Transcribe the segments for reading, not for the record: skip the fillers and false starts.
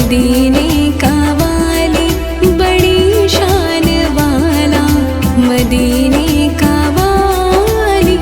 मदीने का वाली, बड़ी शान वाला मदीने का वाली।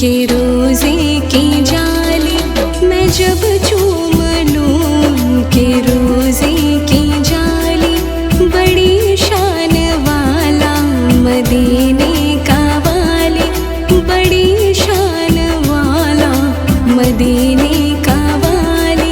के रोज़े की जाली, मैं जब चूम लूं के रोज़े की जाली, बड़ी शान वाला मदीने का वाली, बड़ी शान वाला मदीने का वाली।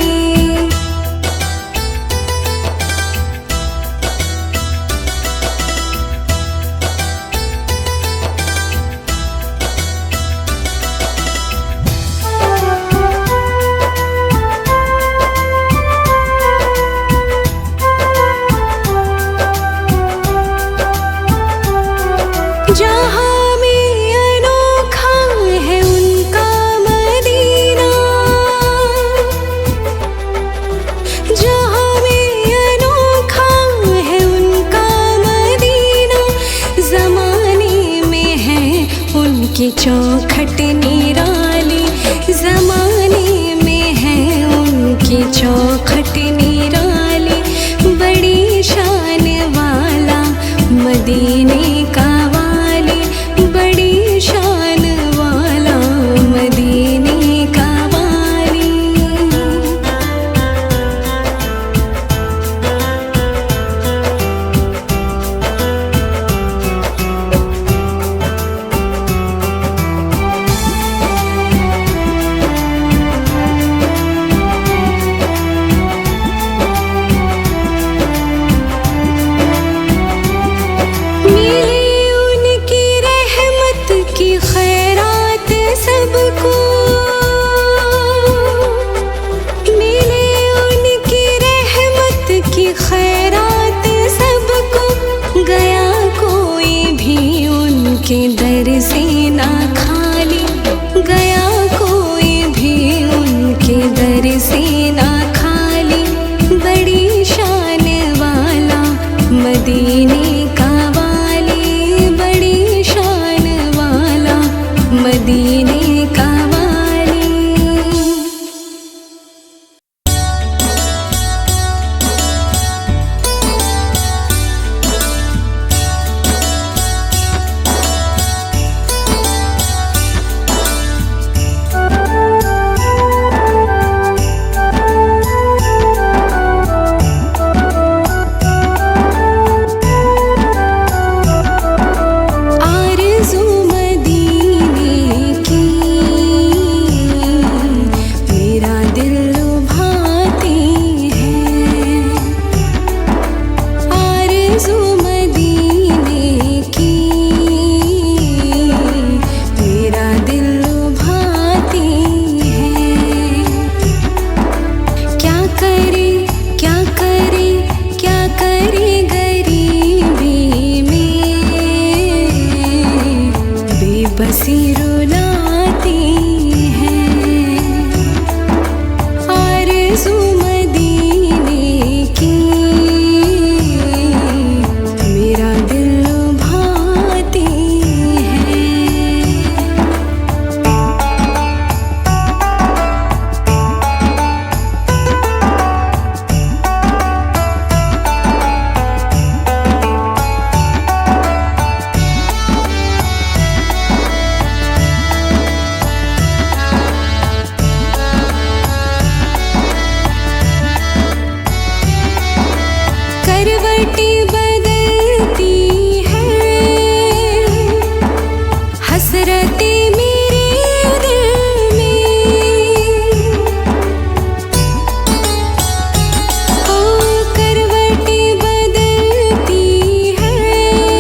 जहाँ में अनोखा है उनका मदीना, जहाँ में अनोखा है उनका मदीना, ज़माने में है उनकी चौखट निराली, ज़माने में है उनकी चौखट निराली, बड़ी शान वाला मदीने का वाली, बड़ी शान वाला मदीने का वाली। के दर से ना खाली गया, कोई भी उनके दर से ना खाली, बड़ी शान वाला मदीने का वाली, बड़ी शान वाला मदीने का वाली। बसी रुलाती है आरज़ू मदीने की, मेरा दिल लुभाती है। करवटी बदलती है हसरते मेरे दिल में, ओ करवटी बदलती है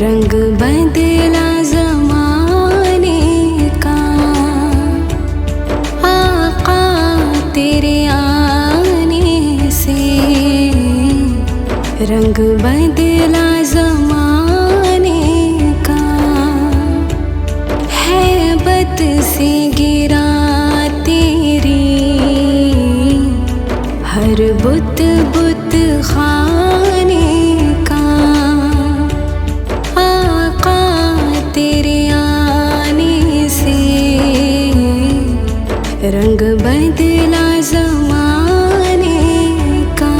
रंग बदला ज़माने का। आका तेरे आने से रंग बदला ज़माने का। हैबत से गिरा तेरी हर बुत बुत खाने का। आका तेरे आने से रंग बदला ज़माने का।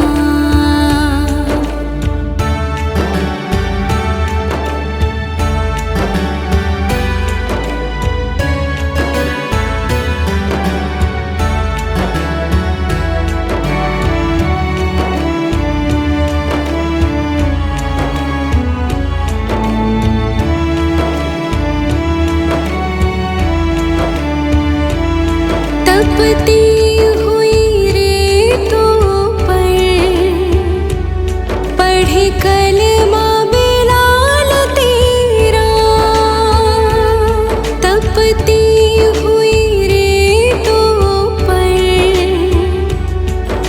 तपती हुई रेतों पर पढ़े कलमा बिलाल तेरा। तपती हुई रेतों पर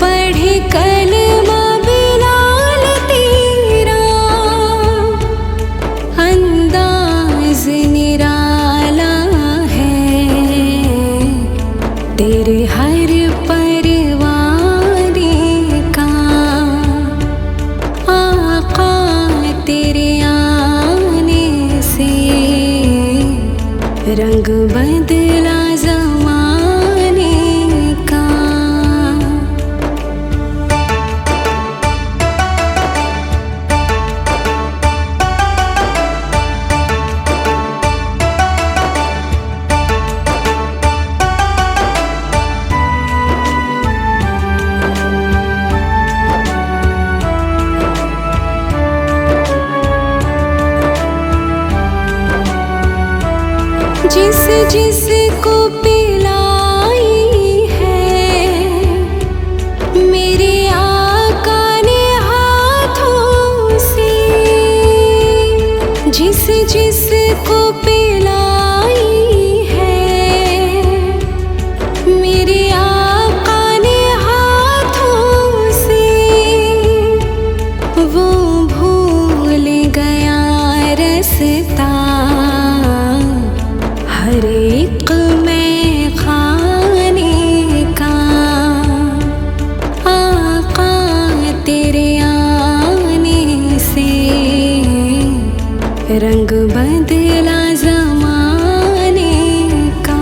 पढ़े कलमा बिलाल तेरा। अंदाज निराला है तेरे हर परवाने का। आका तेरे आने से रंग बदला ज़माने का। जिस जिस को पिलाई है मेरे आका ने हाथों से। जिस जिस को पिलाई है मेरे आका ने हाथों से। वो भूल गया रास्ता हर एक में खाने का। आका तेरे आने से रंग बदला ज़माने का।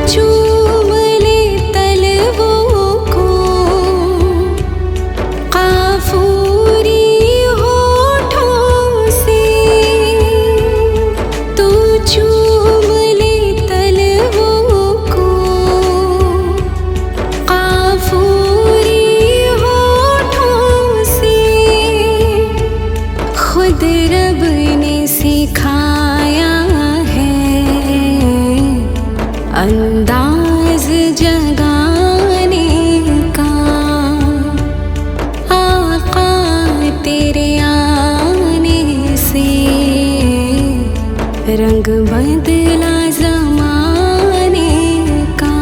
चूम ले तलवों को काफूरी होठों से। तू चूम ले तलवों को काफूरी होठों से। खुद रब ने सिखाया अंदाज जगाने का। आका तेरे आने से रंग बदला ज़माने का।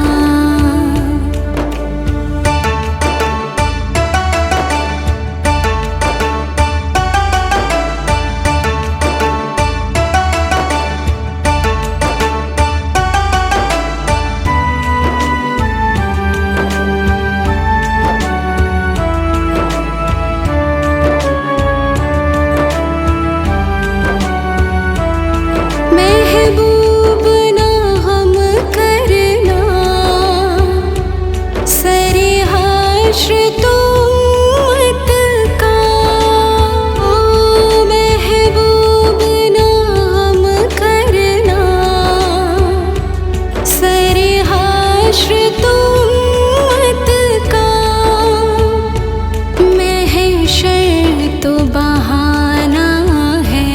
महबूब तो बहाना है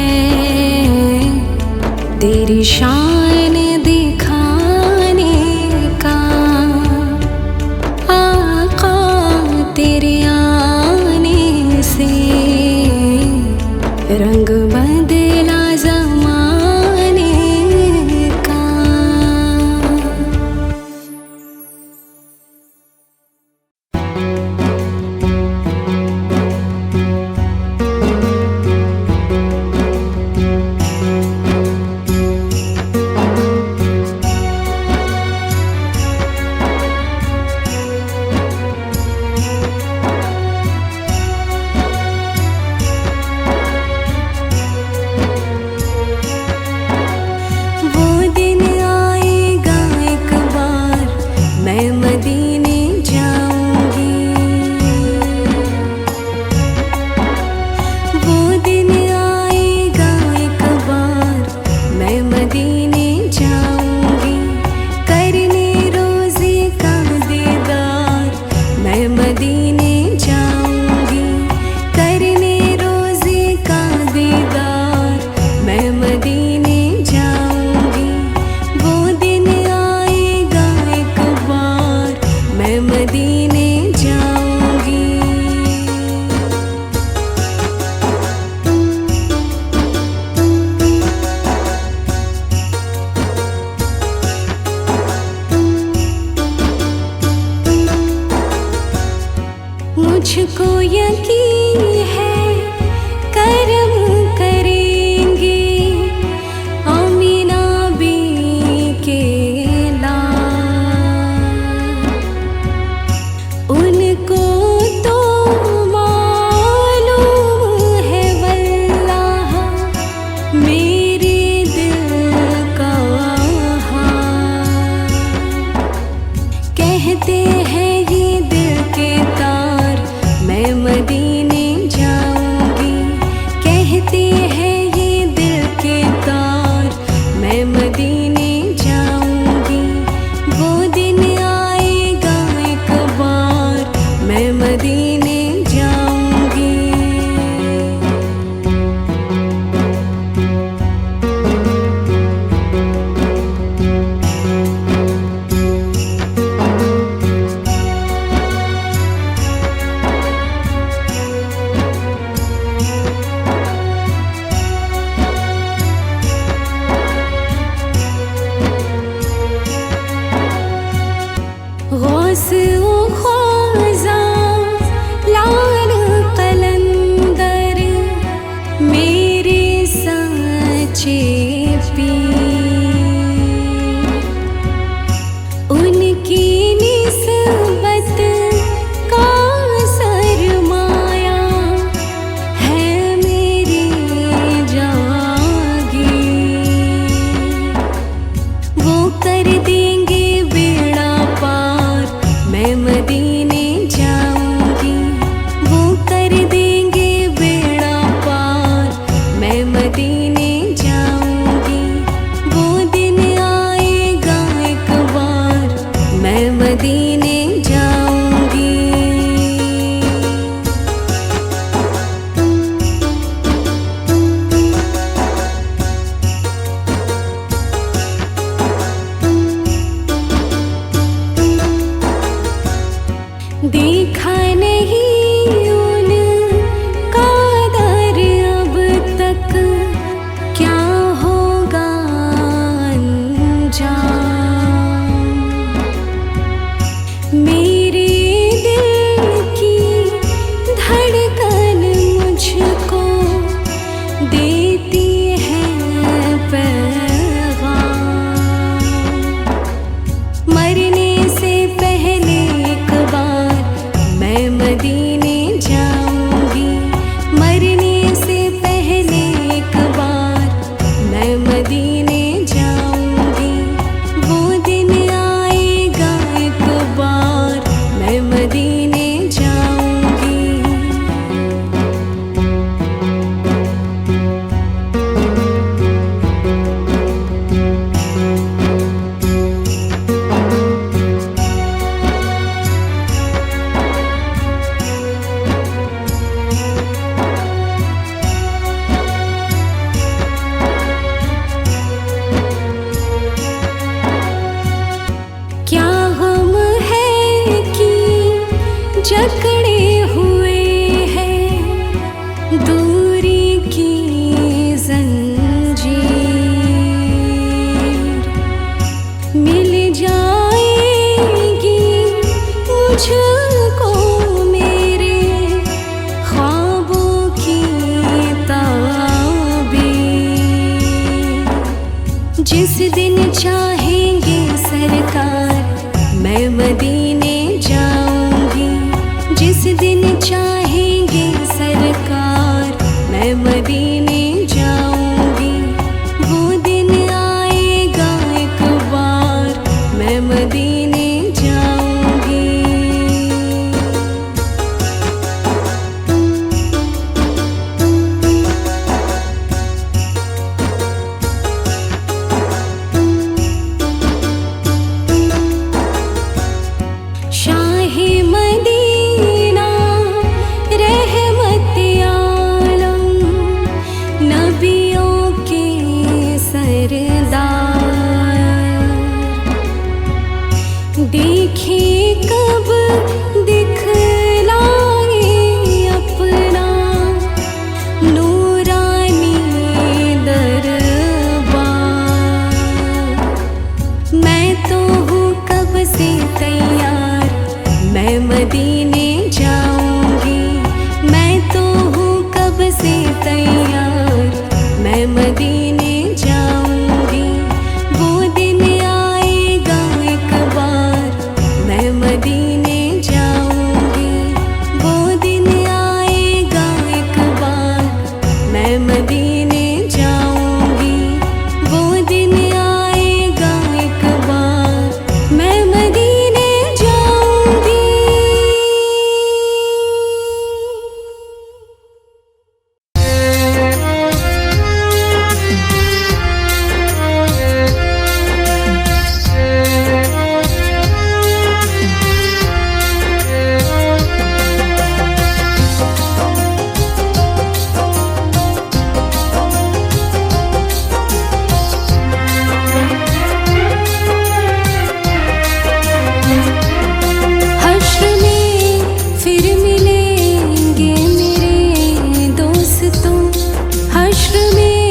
तेरी शान दिखाने का। आका तेरे आने से रंग बदला ज़माने का। मुझको मेरे ख्वाबों की ताबीर। जिस दिन चाहेंगे सरकार मैं मदीने जाऊंगी, जिस दिन चाहेंगे सरकार मैं मदीने जाऊंगी। वो दिन आएगा एक बार मैं मदीने जाऊंगी। शाहे मदीना रहमत आलम नबियों के सरदार। देखे कब दिखलाए अपना नूरानी दरबार। मैं तो हूँ कब से तैयार मैं मदीने जाऊंगी, मैं तो हूँ कब से तैयार मैं मदीने जाऊंगी। वो दिन आएगा एक बार मैं मदीने जाऊंगी, वो दिन आएगा एक बार मैं मदीने जाऊंगी, वो दिन आएगा एक बार मैं मदीने जाऊंगी। हश्र में फिर मिलेंगे मेरे दोस्तों, हश्र में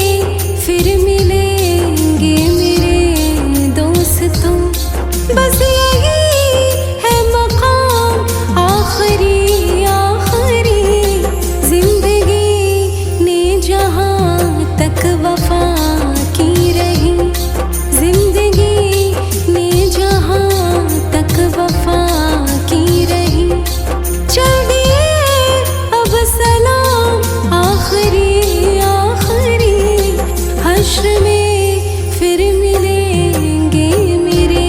फिर मिलेंगे मेरे दोस्तों। बस यही है मकाम आखिरी आखिरी, जिंदगी ने जहाँ तक वफा की रही, जिंदगी ने जहाँ तक वफा की रही। चल दिए अब सलाम आखिरी आखिरी, हश्र में फिर मिलेंगे मेरे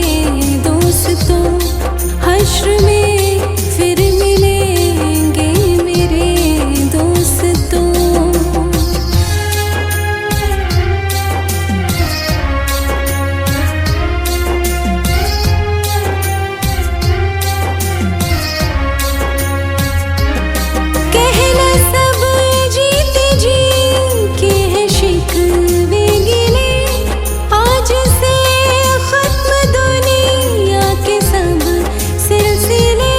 दोस्तों, हश्र में फिर मिलेंगे मेरे दोस्तों। कहना सब जीते जी के हैं शिकवे गिले, आज से खत्म दुनिया के सब सिलसिले।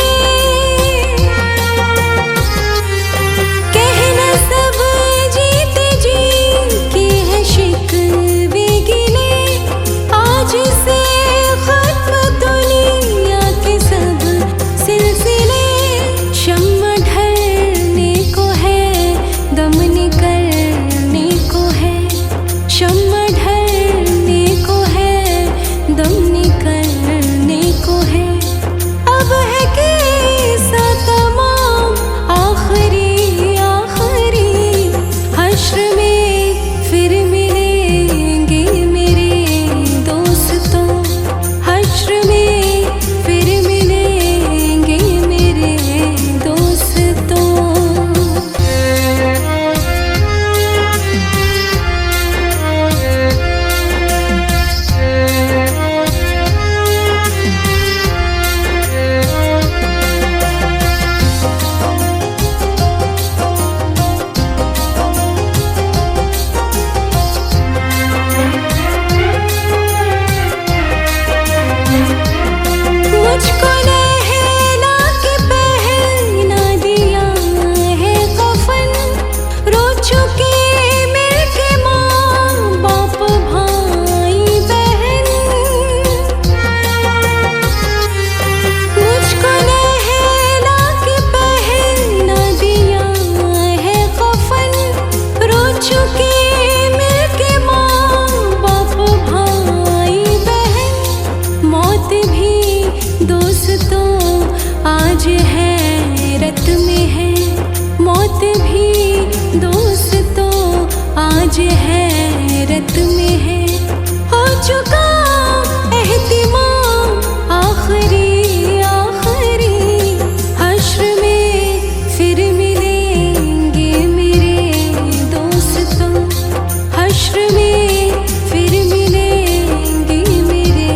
कहना सब जीते जी के हैं शिकवे गिले, आज से खत्म दुनिया के सब सिलसिले। शम्मा ढलने को है दम निकलने को है, शम्मा ढलने को है दम निकलने को है। अब है किस्सा तमाम आखिरी आखिरी, हश्र में फिर मिलेंगे मेरे दोस्तों, हश्र में फिर मिलेंगे मेरे दोस्तों। मुझको नहला के पहना दिया है कफन, रो चुके मिलके माँ बाप भाई बहन। मुझको नहला आज हैरत में है, हो चुका एहतिमाम आखिरी आखिरी। हश्र में फिर मिलेंगे मेरे दोस्तों, हश्र में फिर मिलेंगे मेरे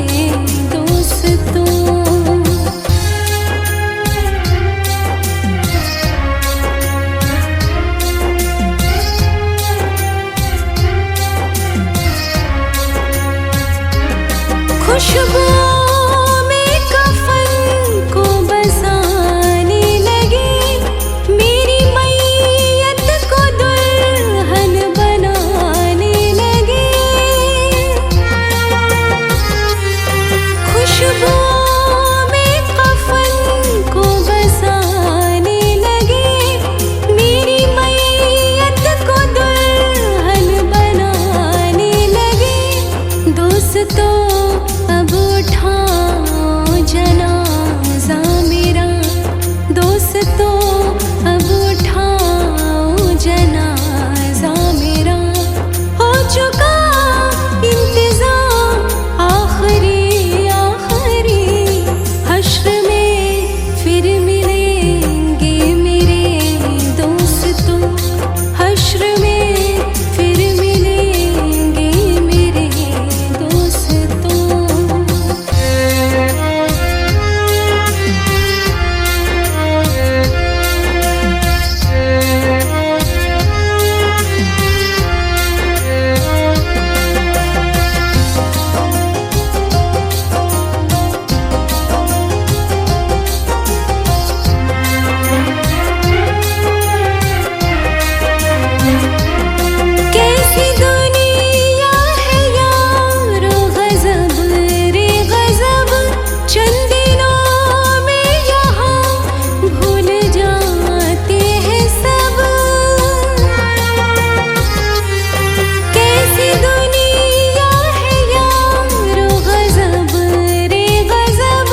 दोस्तों। खुशबुओं में कफन को बसाने लगे, मेरी मैयत को दुल्हन बनाने लगे। खुशबुओं में कफन को बसाने लगे, मेरी मैयत को दुल्हन बनाने लगे। दोस्तों अब उठाओ जनाजा मेरा, दोस्तों अब उठाओ जनाजा मेरा। हो चुका इंतजाम आखिरी आखिरी। हश्र में फिर मिलेंगे मेरे दोस्तों, हश्र में फिर मिलेंगे मेरे दोस्तों। कैसी दुनिया है यारो गज़ब रे गज़ब, चंद दिनों में यहाँ भूल जाते हैं सब। कैसी दुनिया है यारो गज़ब रे गज़ब,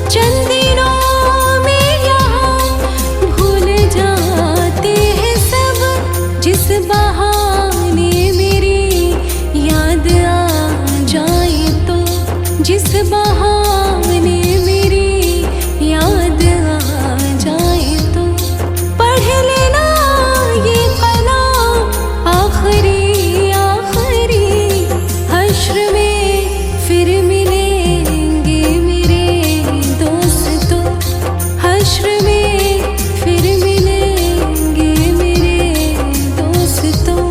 चंद दिनों में यहाँ भूल जाते हैं सब। जिस बहाने मेरी याद आ जाए तो, जिस बहाने मेरी याद आ जाए तो, पढ़ लेना ये कलाम आखिरी आखिरी। हश्र में फिर मिलेंगे मेरे दोस्तों, हश्र में फिर मिलेंगे मेरे दोस्तों।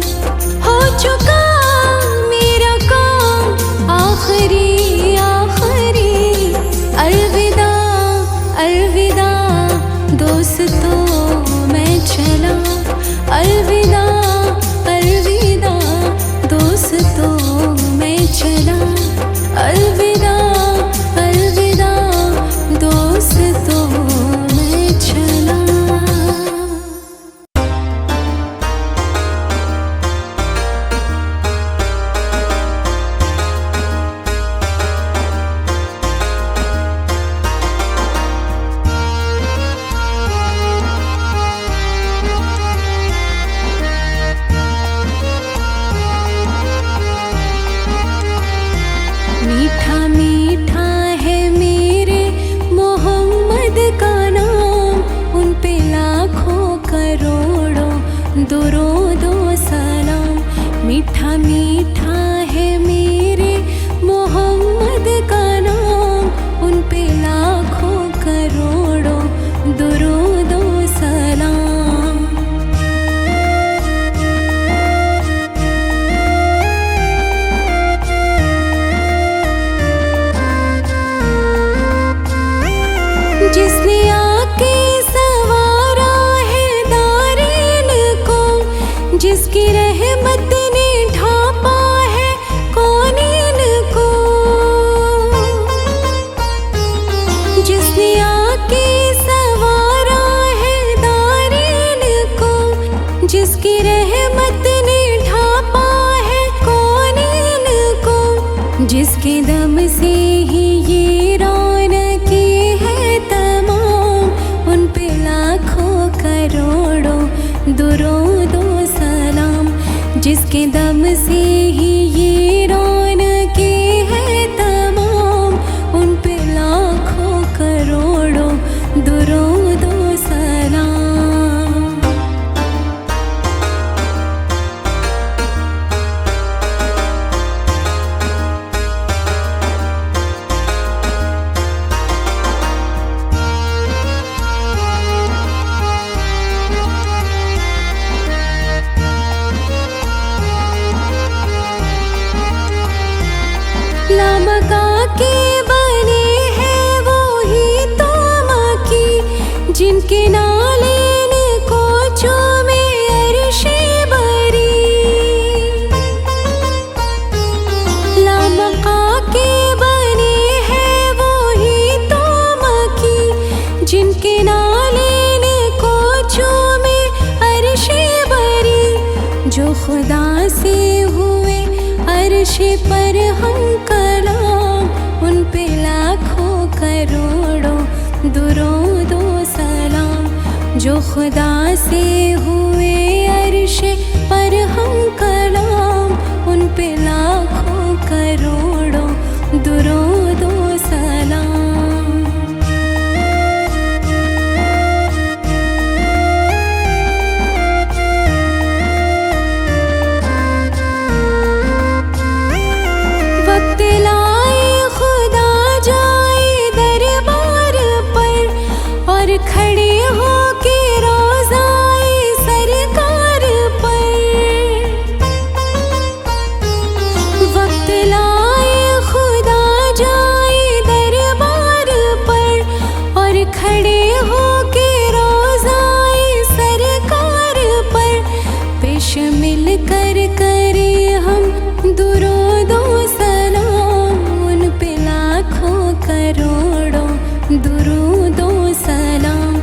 हो चुका मेरा काम आखिरी आखिरी। अलविदा अलविदा दोस्तों मैं चला, अलविदा अलविदा दोस्तों मैं चला, अलविदा अलविदा दोस्तों मैं चला। मीठा मीठा है मेरे मोहम्मद का नाम, उन पे लाखों करोड़ों दुरूदो सलाम। मीठा मीठा है मेरे मोहम्मद का नाम, उन पे लाखों करोड़ों दुरूदो सलाम। जिसने आके सवारा है दारेन को, जिसकी रहमत ने ढापा है कौनीन को। जिसने आके सवारा है दारेन को, जिसकी रहमत ने ढापा है कौनीन को। जिसके दम से ही ये रौनकी है तमाम, उन पे लाखों करोड़ों दुरूदो सलाम। जिसके दम से ही ये रौनकें हैं तमाम, उन पे लाखों करोड़ों दुरूद व सलाम। लामका के बने हैं वो ही तो मकी, जिनके नालेन को चूमे अर्शे बरी। लामका के बने हैं वो ही तो मकी, जिनके नालेन को चूमे अर्शे बरी। जो खुदा से हुए अर्श पर हम कलाम, उन पे लाखों करोड़ों दुरूद व सलाम। जो खुदा से हुए अर्श पर हम कलाम, उन पे लाखों करोड़ों दुरूद व सलाम। वक्त लाए खुदा जाए दरबार पर, और खड़े हो के रोज़ाए सरकार पर। वक्त लाए खुदा जाए दरबार पर, और खड़े हो के रोज़ाए सरकार पर। पेश मिल कर करे हम दुरूद व सलाम, उन पे लाखों करोड़ों दुरूद व सलाम।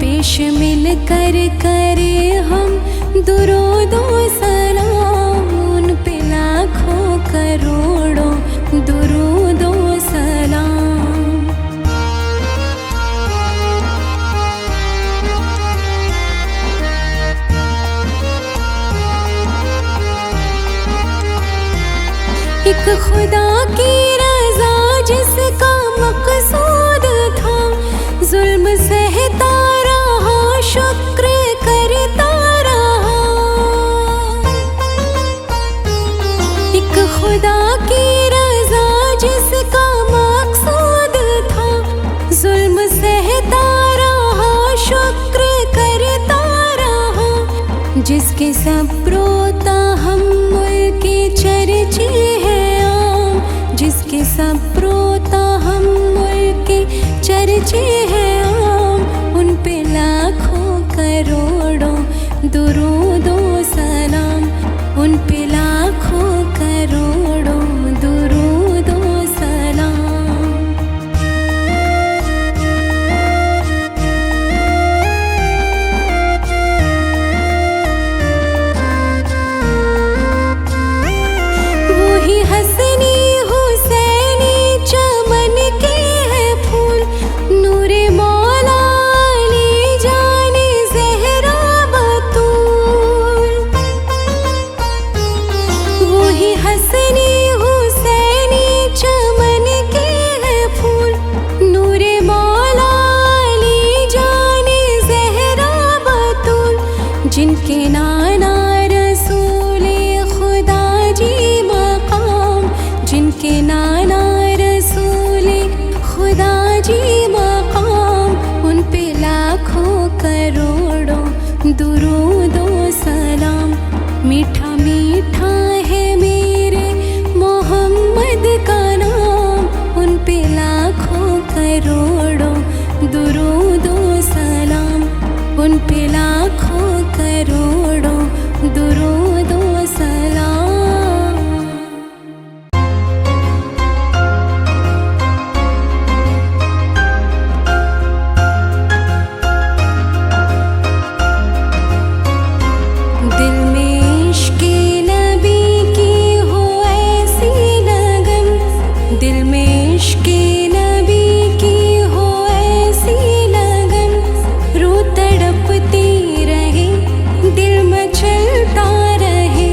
पेश मिल कर करे हम दुरूद व सलाम, उन पे लाखों करोड़ों दुरूद व सलाम। एक खुदा की रज़ा जिसका मकसूद था, जुल्म सहता रहा शुक्र करता रहा। एक खुदा की रज़ा जिसका मकसूद था, जुल्म सहता रहा शुक्र करता रहा। जिसके सब्रो तहम्मुल के चर्चे हैं आम, जिसके सब्रो तहम्मुल के चर्चे हैं आम, उन पे लाखों करोड़ों दुरूद व सलाम। उन पे लाखों करोड़ों दुरूद व सलाम। वही हसनी हुसैनी चमन के हैं फूल, नूरे मौला अली जाने ज़हरा बतूल। वही हसनी हुसैनी चमन के हैं फूल, नूरे मौला अली जाने ज़हरा बतूल। जिनके नाना रसूले खुदा जी मकाम, जिनके नाना रसूले खुदा जी मकाम, उन पे लाखों करोड़ों दुरूद व सलाम। मीठा मीठा है मेरे मोहम्मद का नाम, उन पे लाखों करोड़ों दुरूद व सलाम। उन पे लाखों करोड़ों दुरूद व सलाम। दिल में इश्क़े नबी की हो ऐसी लगन, दिल में इश्क़े नबी की हो ऐसी लगन। रूह तड़पती रहे, दिल मचलता रहे,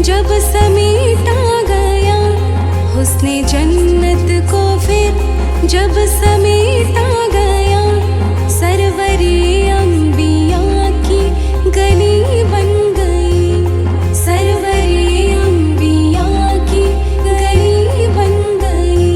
जब समेटा गया हुस्ने जन्नत को, फिर जब समेटा गया सरवरे अंबिया की गली बन गई, सरवरे अंबिया की गली बन गई।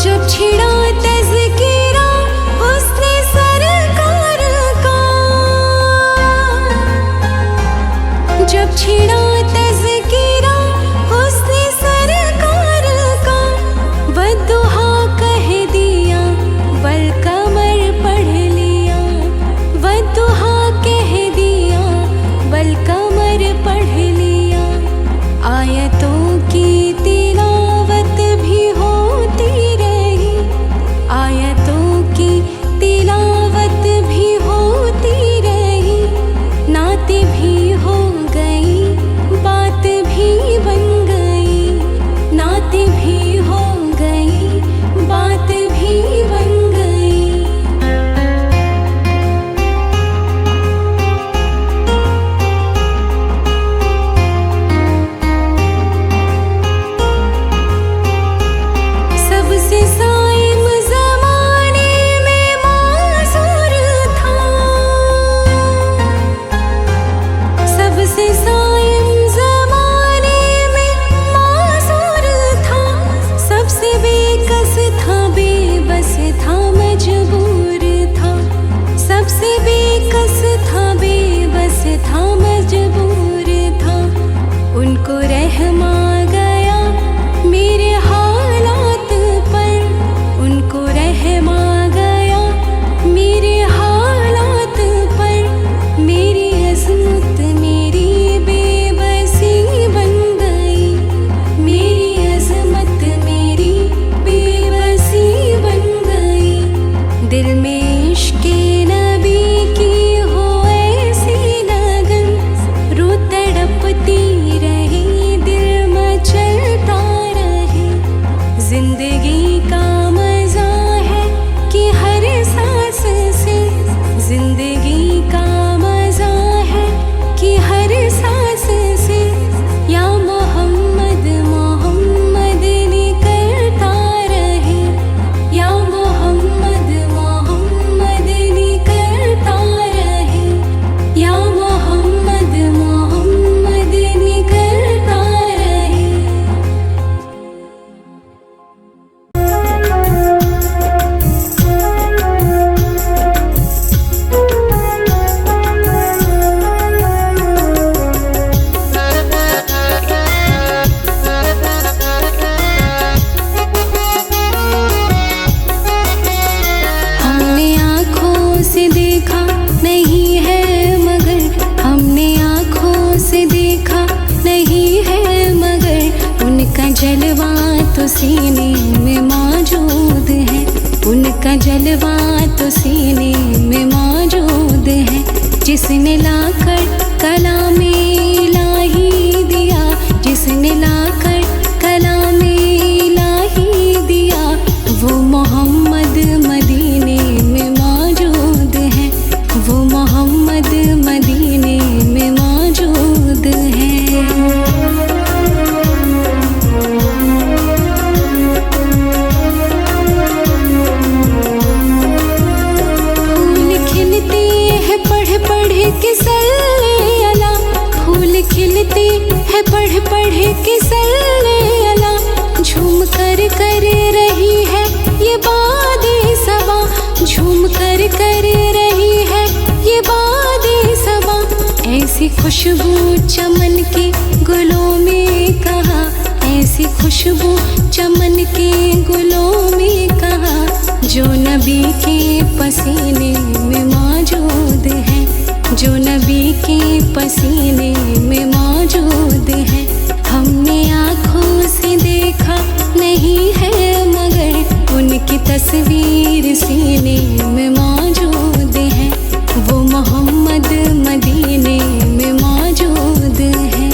जब छिड़ा तज़किरा हुस्ने सरकार का, जब छिड़ा तज़किरा हुस्ने सरकार का, वद्दुहा कह दिया वल कमर पढ़ लिया, वद्दुहा कह दिया वल कमर पढ़ लिया। आयतों की तिलावत भी होती रही, आयतों की तिलावत भी होती रही, नाते भी हो गई, बात भी बन गई, नाते भी हो गई, बात भी बन गई। सबसे साइम ज़माने में मासूर था, सबसे साइम ज़माने में मासूर था, सबसे बेकस था, बेबस था, मजबूर था, सबसे बेकस था, बेबस था, मजबूर था। उनको रहम आ गया मेरे हालात पर, उनको रहम आ गया मेरे हालात पर, मेरी अज़मत मेरी बेबसी बन गई, मेरी अज़मत मेरी बेबसी बन गई। दिल में इश्क़े नबी की हो ऐसी लगन, रूह तड़पती रही, दिल मचलता रहे। जिंदगी का मज़ा है कि हर सांस से, जिंदगी का मज़ा है कि हर सांस से, या मोहम्मद मोहम्मद निकलता रहे, या मोहम्मद मोहम्मद निकलता रहे, या मोहम्मद मोहम्मद निकलता रहे। हमने आँखों से देखा नहीं है मगर, हमने आँखों से देखा नहीं है मगर, उनका जलवा तो सीने में मौजूद है, उनका जलवा तो सीने में मौजूद है। जिसने लाकर कलामे इलाही दिया, जिसने लाकर कलामे इलाही दिया, वो मोहम्मद मदीने में मौजूद है, वो मोहम्मद मदीने में मौजूद है। फूल खिलते हैं पढ़ पढ़ के सल्ले अला, फूल खिलते हैं पढ़ पढ़ के सल्ले अला, झूम कर रही है ये बादे सबा, झूम कर रही है ये बादे सबा। ऐसी खुशबू चमन के गुलों में कहा, ऐसी खुशबू चमन के गुलों में कहा, जो नबी के पसीने में मौजूद है, जो नबी के पसीने में मौजूद है। हमने आँखों से देखा नहीं है मगर, उनकी तस्वीर सीने में मौजूद है, वो मोहम्मद मदीने में मौजूद है।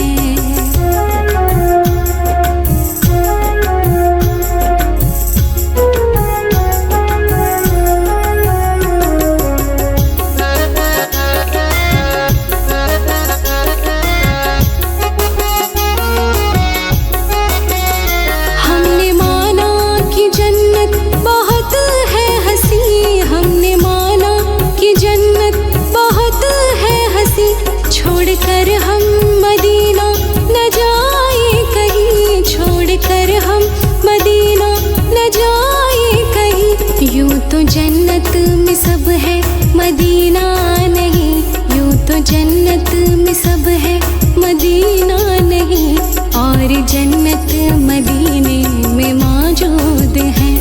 जन्नत में सब है मदीना नहीं, और जन्नत मदीने में मौजूद है,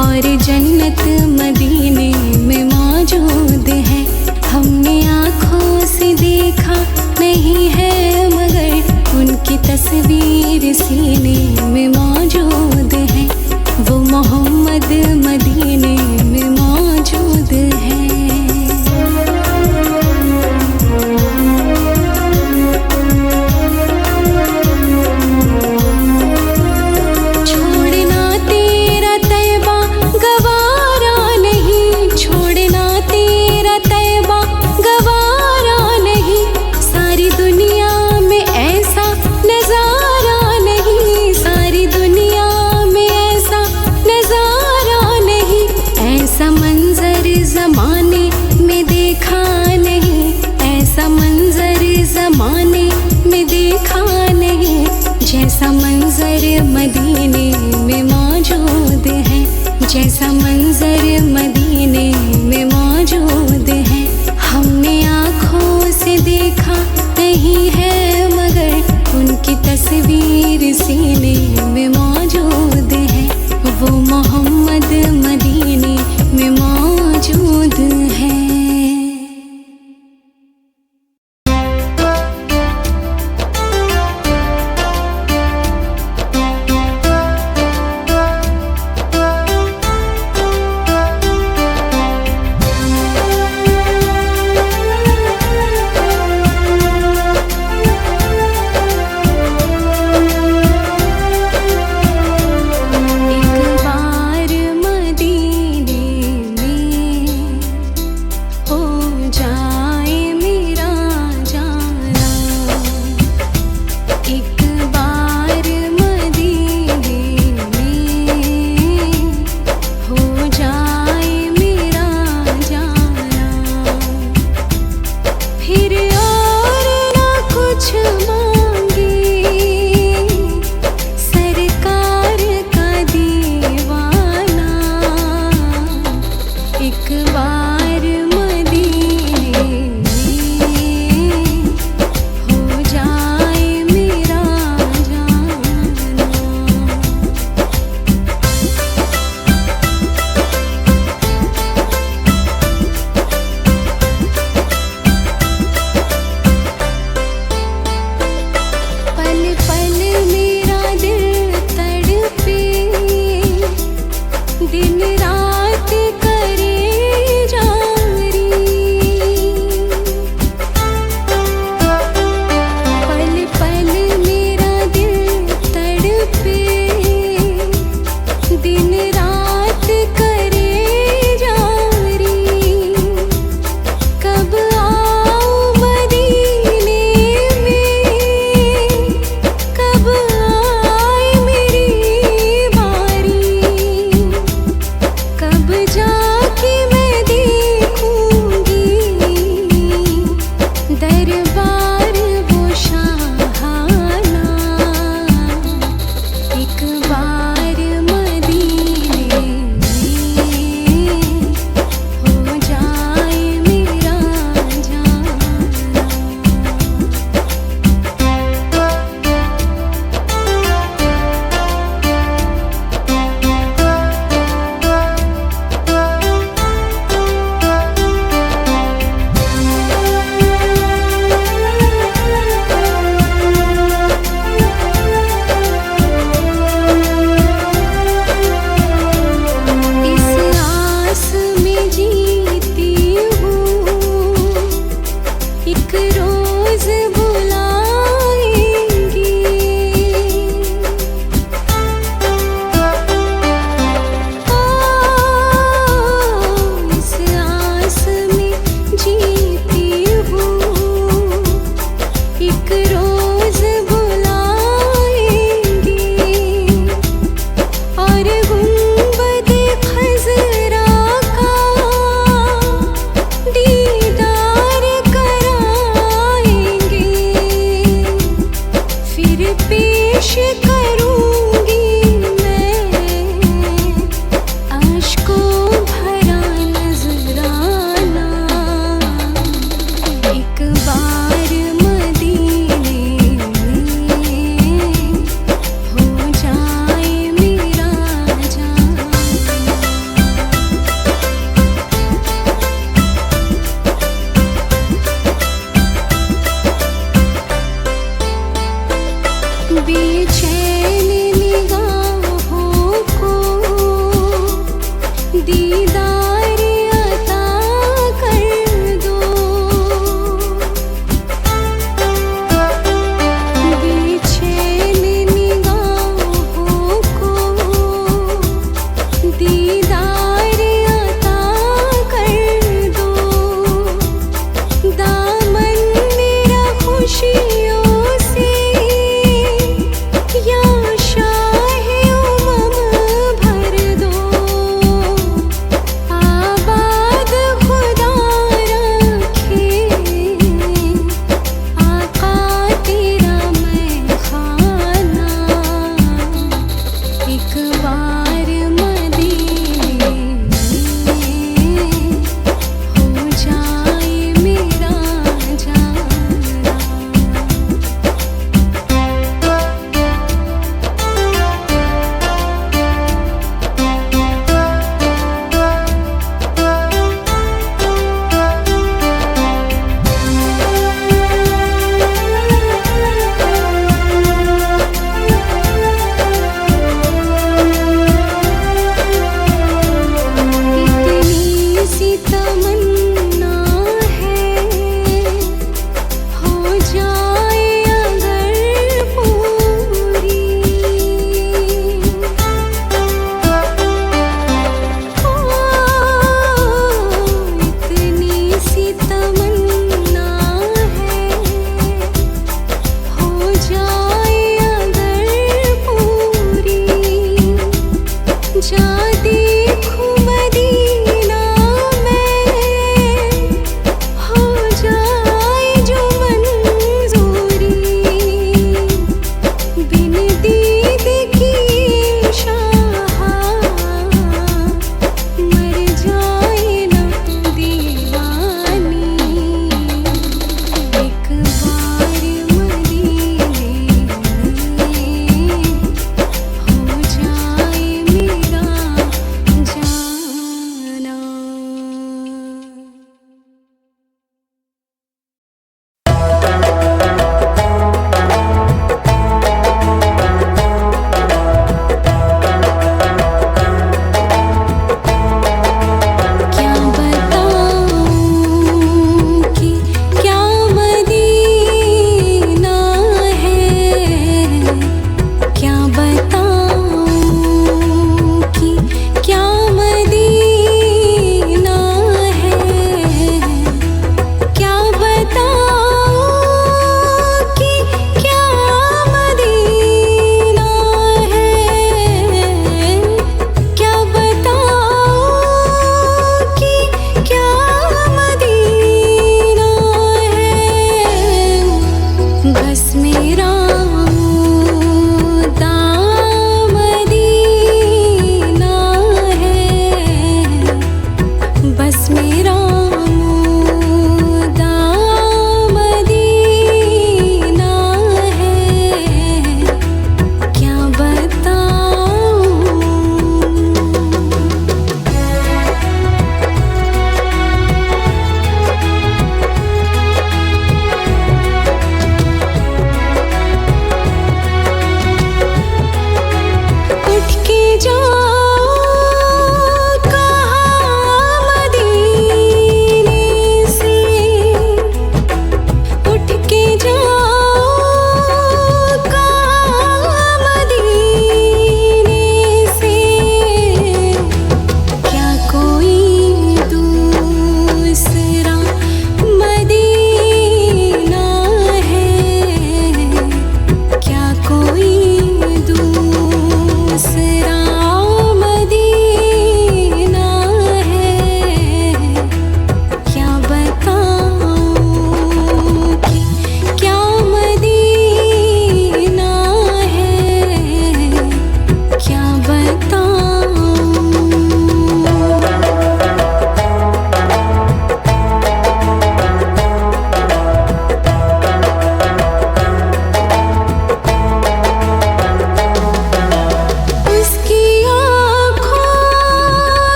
और जन्नत मदीने में मौजूद है। हमने आँखों से देखा नहीं है मगर उनकी तस्वीर सीने में मौजूद है। वो मोहम्मद मदीने में मौजूद है। छोड़ना तेरा तैबा गवारा नहीं, छोड़ना तेरा तैबा गवारा नहीं, सारी दुनिया में ऐसा नजारा नहीं, सारी दुनिया में ऐसा नजारा नहीं, ऐसा मंजर जमाने में देखा नहीं, ऐसा मंजर जमाने में देखा नहीं, जैसा मंजर मदीने में मौजूद है, जैसा मंजर मदीने में मौजूद है। हमने आँखों से देखा नहीं है मगर उनकी तस्वीर सीने में मौजूद है। वो मोहम्मद मदीने में मौजूद है।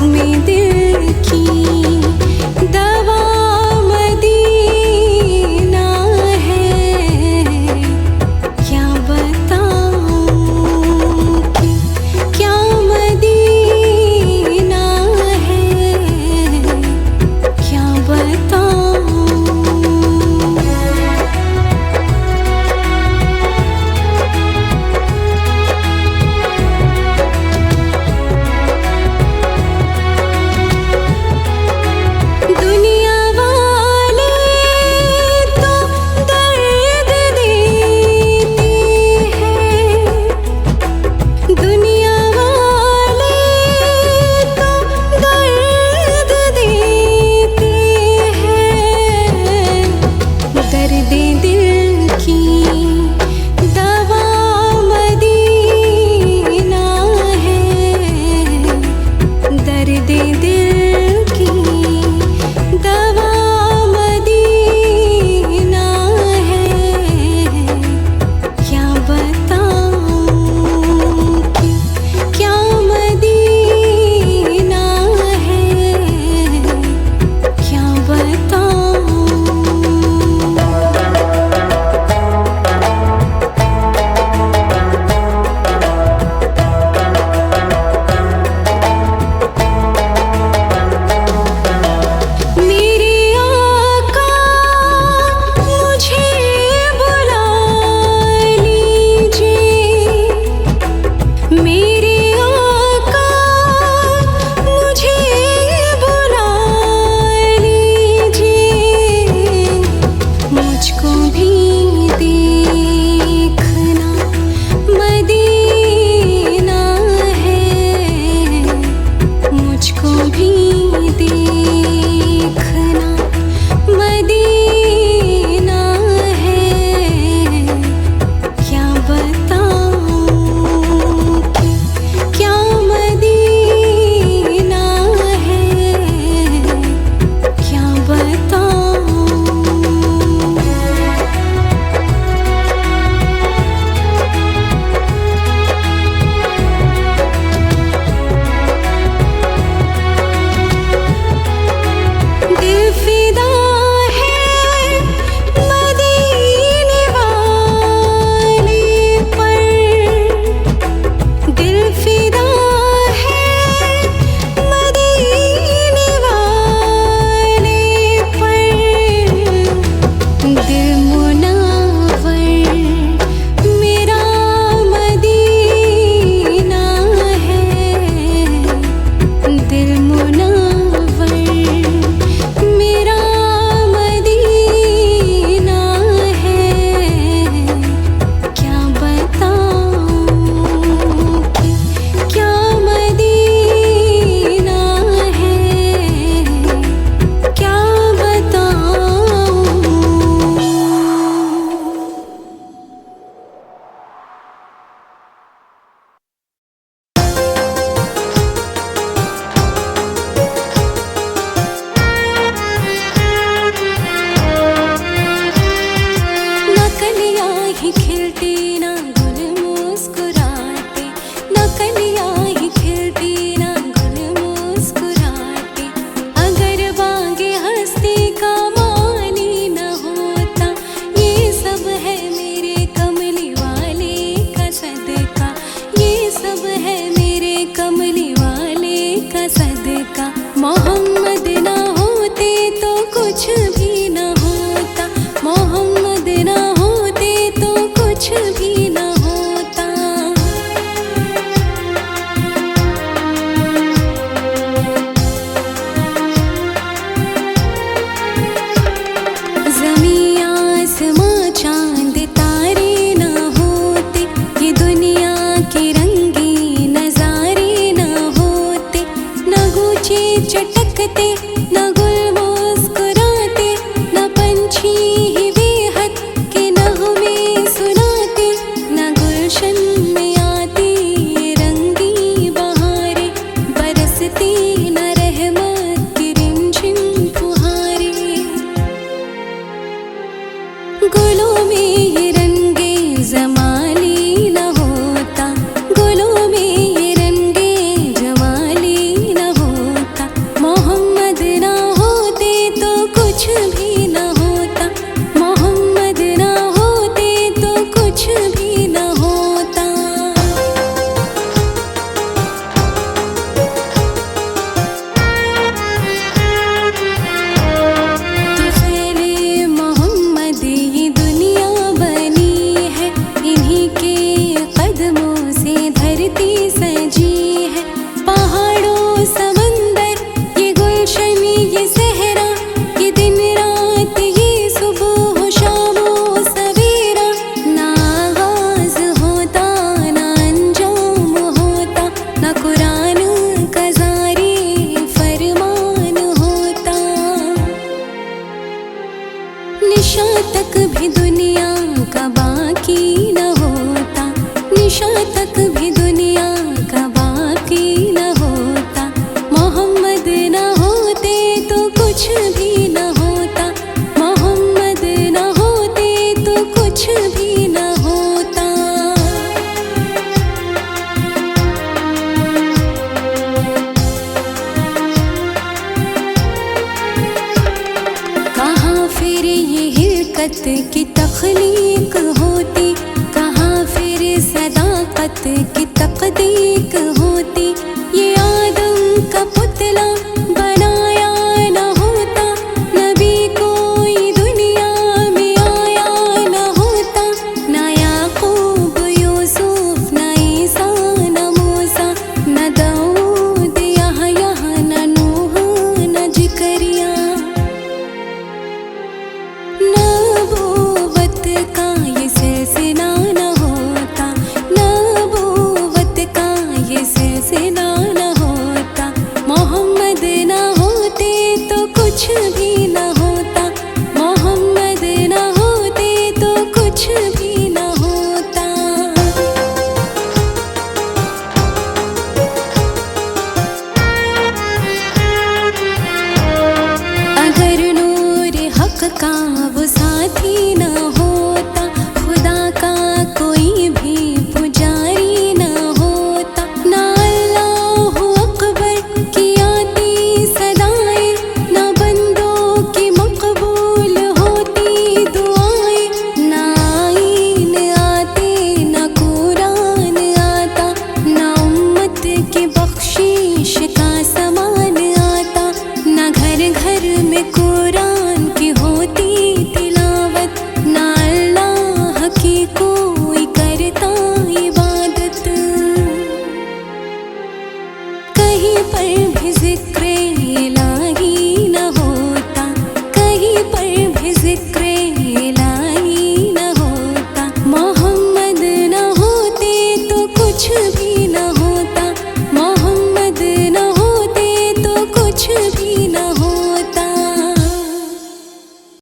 में दिल की दवा मदीना है। क्या बताऊं कि क्या मदीना है, क्या बताऊं। दुनिया वाले तो दर्द देते हैं, दुनिया वाले तो दर्द देते हैं। दर्द दिल की दवा मदीना है। दर्द दिल की दवा मदीना है। क्या बताऊं कि क्या मदीना है, क्या बताऊं। मेरे आका मुझे बुला लीजिए, मेरे आका मुझे बुला लीजिए। मुझको भी देखना मदीना है, मुझको भी देखना मदीना है। क्या बताऊं कि क्या मदीना है, क्या बताऊं। दिल फिदा है मदीने वाले पर, दिल फिदा है मदीने वाले पर। दिल मुनव्वर मेरा मदीना है, दिल मुनव्वर मेरा मदीना है। क्या बताऊं कि क्या मदीना है, क्या बताऊं। न कलियां ही खिलती ना गुल मुस्कुराते, न कलियां ही खिलती ना गुल मुस्कुराते। अगर बागे हंसती का मानी न होता, ये सब है मेरे कमली वाले का सदका, ये सब है मेरे कमली वाले का सदका। मोहम्मद ना होते तो कुछ भी न होता, मोहम्मद ना होते तो कुछ भी न होता। ज़मीं आसमां चांद तारे न होते, ये दुनिया के रंगी नज़ारे न होते। न गूंजे चटकते फितरत की तख्लीक होती, कहाँ फिर सदाकत की तकदीक होती। ये आदम का पुतला